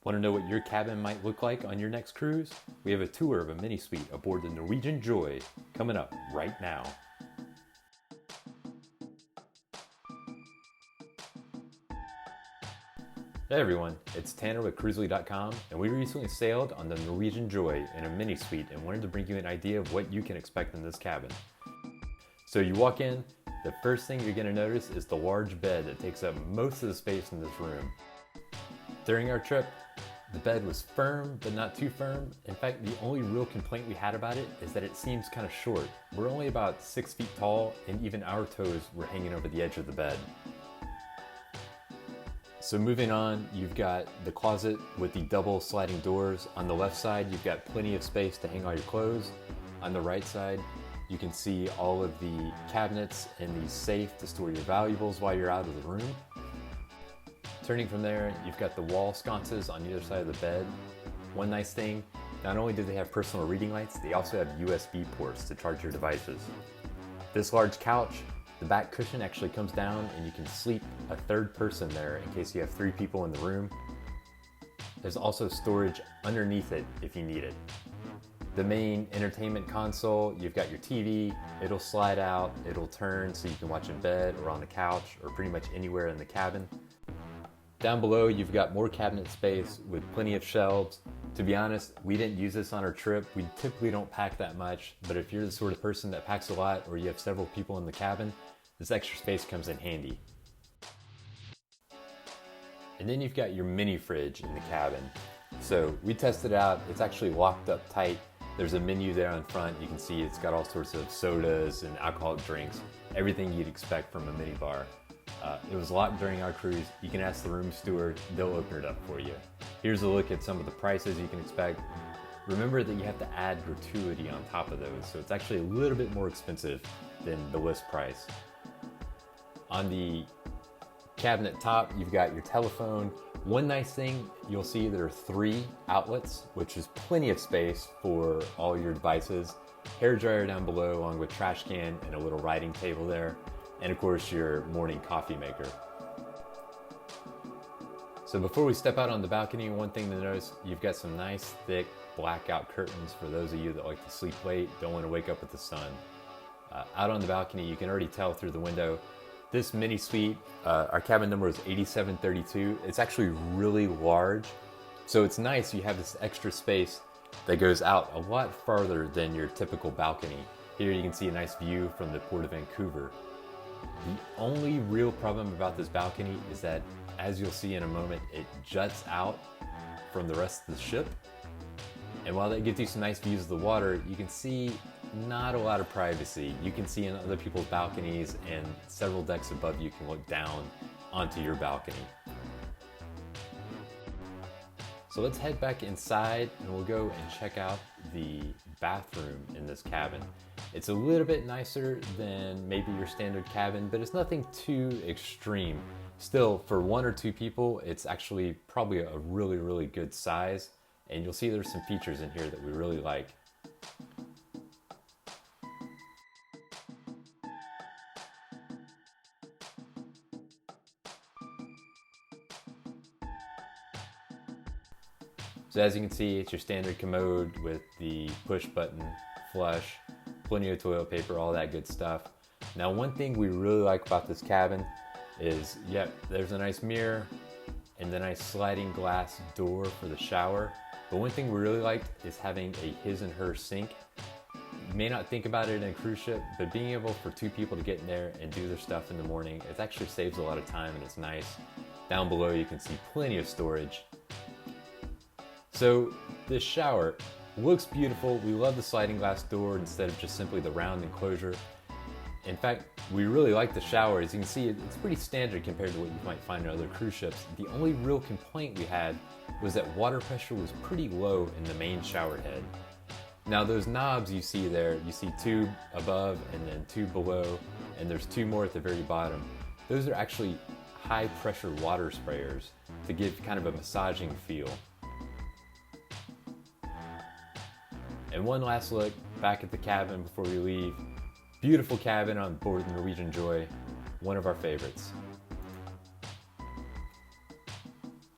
Want to know what your cabin might look like on your next cruise? We have a tour of a mini suite aboard the Norwegian Joy coming up right now. Hey everyone, it's Tanner with Cruzely.com, and we recently sailed on the Norwegian Joy in a mini suite and wanted to bring you an idea of what you can expect in this cabin. So you walk in, the first thing you're going to notice is the large bed that takes up most of the space in this room. During our trip, the bed was firm, but not too firm. In fact, the only real complaint we had about it is that it seems kind of short. We're only about 6 feet tall, and even our toes were hanging over the edge of the bed. So moving on, you've got the closet with the double sliding doors. On the left side, you've got plenty of space to hang all your clothes. On the right side, you can see all of the cabinets and the safe to store your valuables while you're out of the room. Turning from there, you've got the wall sconces on either side of the bed. One nice thing, not only do they have personal reading lights, they also have USB ports to charge your devices. This large couch, the back cushion actually comes down and you can sleep a third person there in case you have 3 people in the room. There's also storage underneath it if you need it. The main entertainment console, you've got your TV, it'll slide out, it'll turn so you can watch in bed or on the couch or pretty much anywhere in the cabin. Down below, you've got more cabinet space with plenty of shelves. To be honest, we didn't use this on our trip. We typically don't pack that much, but if you're the sort of person that packs a lot or you have several people in the cabin, this extra space comes in handy. And then you've got your mini fridge in the cabin. So we tested it out. It's actually locked up tight. There's a menu there on front. You can see it's got all sorts of sodas and alcoholic drinks, everything you'd expect from a mini bar. It was locked during our cruise. You can ask the room steward, they'll open it up for you. Here's a look at some of the prices you can expect. Remember that you have to add gratuity on top of those, so it's actually a little bit more expensive than the list price. On the cabinet top, you've got your telephone. One nice thing, you'll see there are 3 outlets, which is plenty of space for all your devices. Hair dryer down below, along with trash can and a little writing table there. And of course, your morning coffee maker. So before we step out on the balcony, one thing to notice, you've got some nice thick blackout curtains for those of you that like to sleep late, don't want to wake up with the sun. Out on the balcony, you can already tell through the window, this mini suite, our cabin number is 8732. It's actually really large. So it's nice you have this extra space that goes out a lot farther than your typical balcony. Here you can see a nice view from the Port of Vancouver. The only real problem about this balcony is that, as you'll see in a moment, it juts out from the rest of the ship. And while that gives you some nice views of the water, you can see not a lot of privacy. You can see in other people's balconies, and several decks above you can look down onto your balcony. So let's head back inside and we'll go and check out the bathroom in this cabin. It's a little bit nicer than maybe your standard cabin, but it's nothing too extreme. Still, for 1 or 2 people, it's actually probably a really, really good size. And you'll see there's some features in here that we really like. So as you can see, it's your standard commode with the push button, flush, plenty of toilet paper, all that good stuff. Now, one thing we really like about this cabin is, there's a nice mirror and the nice sliding glass door for the shower. But one thing we really liked is having a his and her sink. You may not think about it in a cruise ship, but being able for 2 people to get in there and do their stuff in the morning, it actually saves a lot of time and it's nice. Down below you can see plenty of storage. So this shower looks beautiful. We love the sliding glass door instead of just simply the round enclosure. In fact, we really like the shower. As you can see, it's pretty standard compared to what you might find in other cruise ships. The only real complaint we had was that water pressure was pretty low in the main shower head. Now those knobs you see there, you see 2 above and then 2 below, and there's 2 more at the very bottom. Those are actually high pressure water sprayers to give kind of a massaging feel. And one last look back at the cabin before we leave. Beautiful cabin on board the Norwegian Joy, one of our favorites.